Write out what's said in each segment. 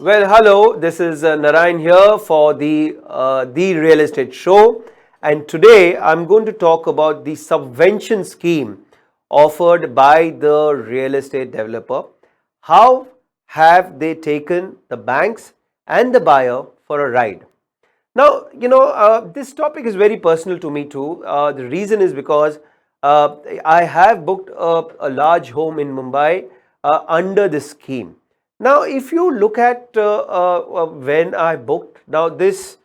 Well, hello, this is Narayan here for the Real Estate Show, and today I'm going to talk about the subvention scheme offered by the real estate developer. How have they taken the banks and the buyer for a ride? Now, this topic is very personal to me too. The reason is because I have booked a large home in Mumbai under this scheme. Now, if you look at when I booked, now this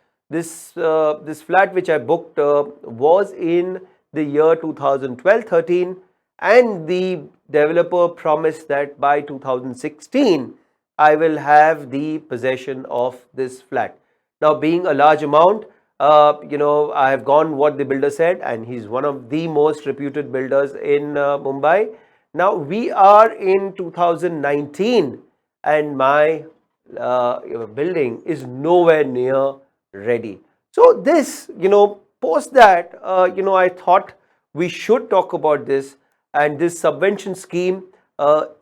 flat which I booked was in the year 2012-13, and the developer promised that by 2016 I will have the possession of this flat. Now, being a large amount, I have gone what the builder said, and he's one of the most reputed builders in Mumbai. Now, we are in 2019, and my building is nowhere near ready. So, post that, I thought we should talk about this, and this subvention scheme.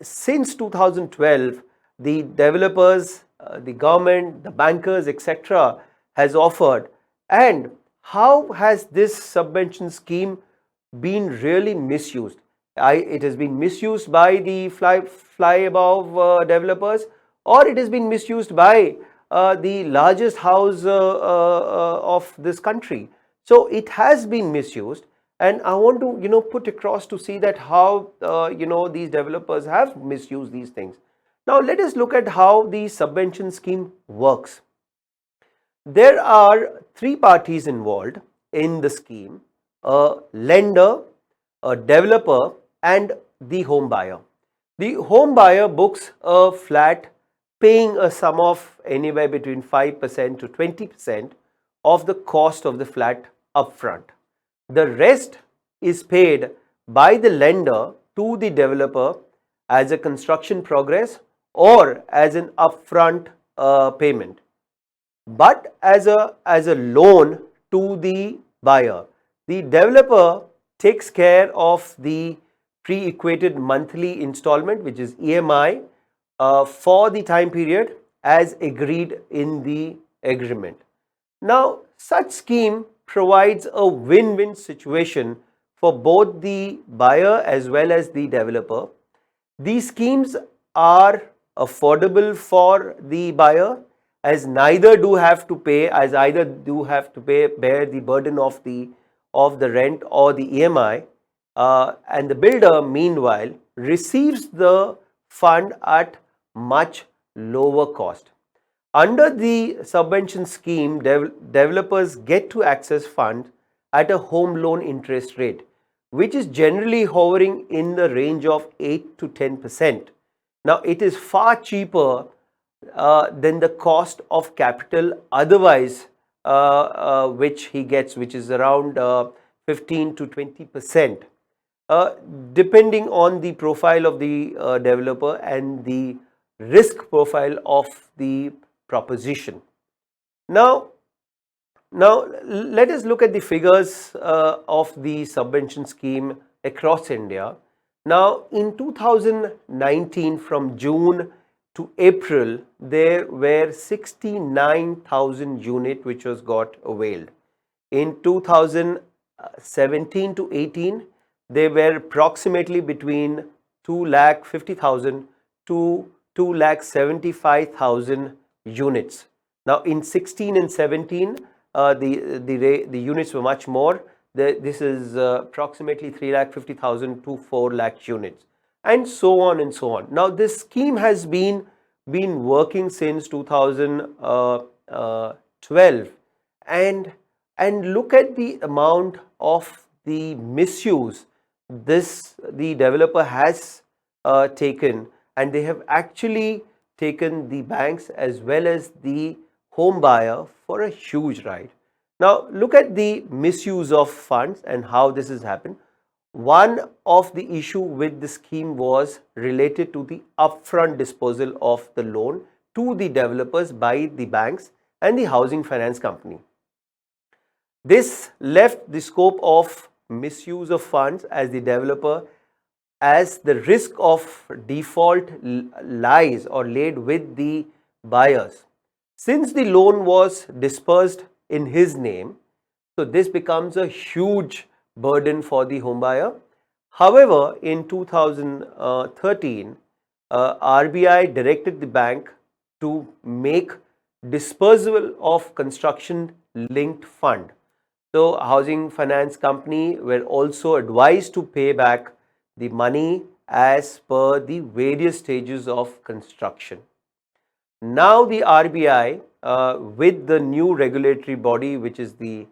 Since 2012, the developers, the government, the bankers, etc., has offered. And how has this subvention scheme been really misused? It has been misused by the fly above developers, or it has been misused by the largest house of this country. So it has been misused, and I want to put across to see that how these developers have misused these things. Now let us look at how the subvention scheme works. There are three parties involved in the scheme: a lender, a developer, and the home buyer. The home buyer books a flat paying a sum of anywhere between 5% to 20% of the cost of the flat upfront. The rest is paid by the lender to the developer as a construction progress or as an upfront payment, but as a loan to the buyer. The developer takes care of the pre-equated monthly installment, which is EMI, for the time period as agreed in the agreement. Now, such scheme provides a win-win situation for both the buyer as well as the developer. These schemes are affordable for the buyer, as either do have to bear the burden of the rent or the EMI, and the builder meanwhile receives the fund at much lower cost. Under the subvention scheme, developers get to access funds at a home loan interest rate, which is generally hovering in the range of 8 to 10%. Now, it is far cheaper than the cost of capital otherwise, which he gets, which is around 15 to 20%, depending on the profile of the developer and the risk profile of the proposition. Now let us look at the figures of the subvention scheme across India. Now, in 2019, from June to April, there were 69,000 units which was got availed. In 2017 to 18, there were approximately between 2,50,000 to 2,75,000 units. Now, in 16 and 17, the units were much more. This is approximately 3,50,000 to 4 lakh units, and so on and so on. Now, this scheme has been working since 2012, and look at the amount of the misuse the developer has taken, and they have actually taken the banks as well as the home buyer for a huge ride. Now, look at the misuse of funds and how this has happened. One of the issue with the scheme was related to the upfront disposal of the loan to the developers by the banks and the housing finance company. This left the scope of misuse of funds as the developer, as the risk of default lies or laid with the buyers. Since the loan was dispersed in his name, so this becomes a huge burden for the home buyer. However, in 2013, RBI directed the bank to make dispersal of construction linked fund. So housing finance company were also advised to pay back the money as per the various stages of construction. Now the RBI with the new regulatory body, which is the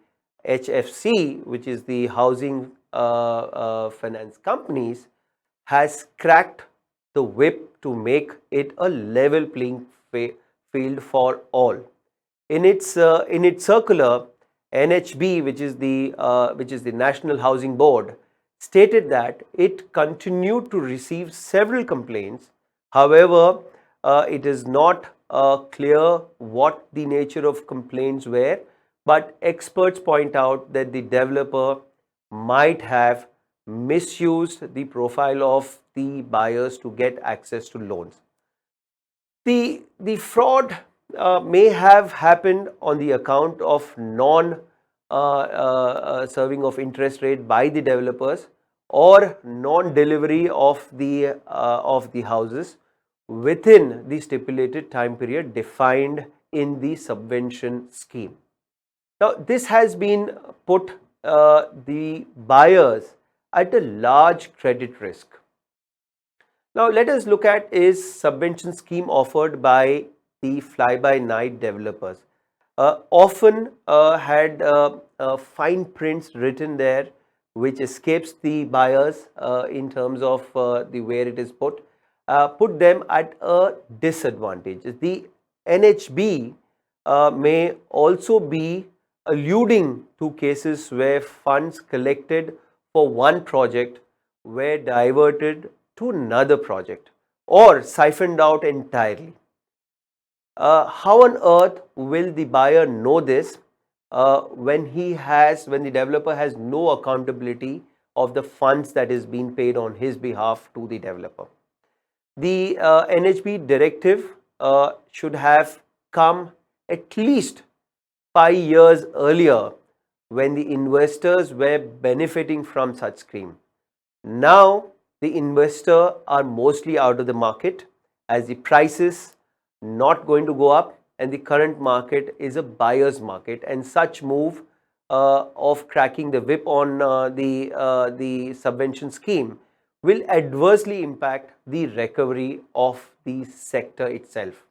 HFC, which is the housing finance companies, has cracked the whip to make it a level playing field for all. In its circular, NHB, which is the National Housing Board, stated that it continued to receive several complaints. However, it is not clear what the nature of complaints were, but experts point out that the developer might have misused the profile of the buyers to get access to loans. The fraud may have happened on the account of non serving of interest rate by the developers, or non delivery of the houses within the stipulated time period defined in the subvention scheme. Now, this has been put the buyers at a large credit risk. Now, let us look at is subvention scheme offered by the fly-by-night developers. Often had fine prints written there, which escapes the buyers in terms of the where it is put them at a disadvantage. The NHB may also be alluding to cases where funds collected for one project were diverted to another project or siphoned out entirely. How on earth will the buyer know this when the developer has no accountability of the funds that is being paid on his behalf to the developer? The NHB directive should have come at least 5 years earlier, when the investors were benefiting from such scheme. Now the investors are mostly out of the market, as the prices not going to go up, and the current market is a buyer's market, and such move of cracking the whip on the subvention scheme will adversely impact the recovery of the sector itself.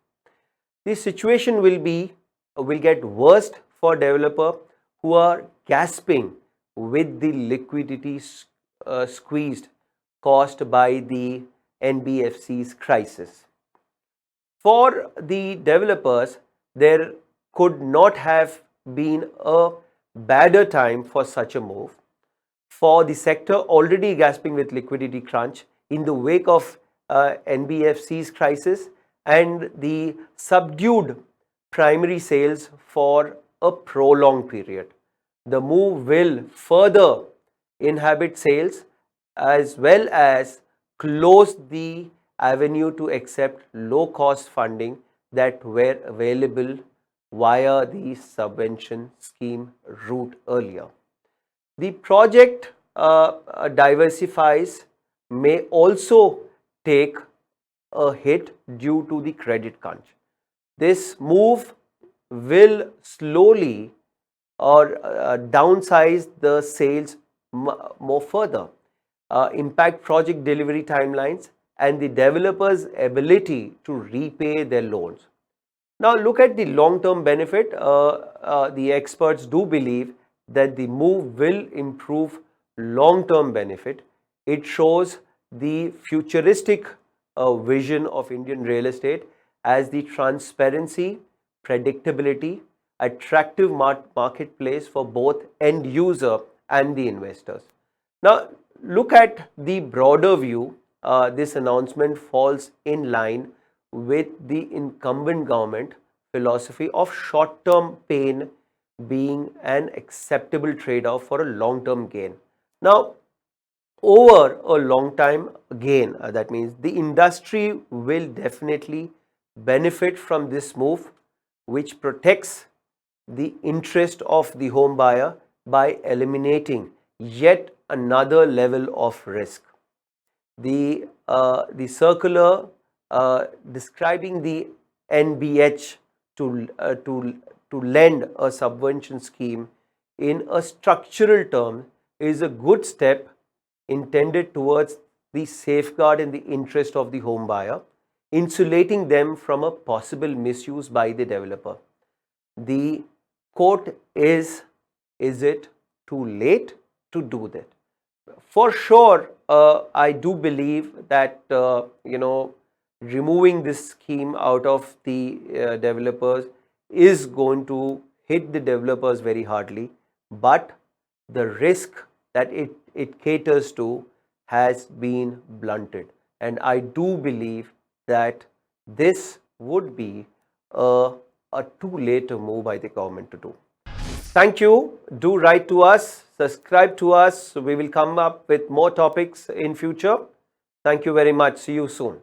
The situation will get worse for developer who are gasping with the liquidity squeezed caused by the NBFC's crisis. For the developers, there could not have been a better time for such a move. For the sector already gasping with liquidity crunch in the wake of NBFC's crisis and the subdued primary sales for a prolonged period, the move will further inhibit sales as well as close the avenue to accept low cost funding that were available via the subvention scheme route earlier. The project diversifies may also take a hit due to the credit crunch. This move will slowly or downsize the sales more further, impact project delivery timelines and the developers' ability to repay their loans. Now look at the long-term benefit. The experts do believe that the move will improve long-term benefit. It shows the futuristic vision of Indian real estate as the transparency, predictability, attractive marketplace for both end user and the investors. Now look at the broader view. This announcement falls in line with the incumbent government philosophy of short-term pain being an acceptable trade-off for a long-term gain. Now, over a long time gain, that means the industry will definitely benefit from this move, which protects the interest of the home buyer by eliminating yet another level of risk. The circular describing the NBH to lend a subvention scheme in a structural term is a good step intended towards the safeguard in the interest of the home buyer, insulating them from a possible misuse by the developer. The quote is it too late to do that? For sure, I do believe that removing this scheme out of the developers is going to hit the developers very hardly, but the risk that it caters to has been blunted, and I do believe that this would be a too late move by the government to do. Thank you. Do write to us, subscribe to us. We will come up with more topics in future. Thank you very much. See you soon.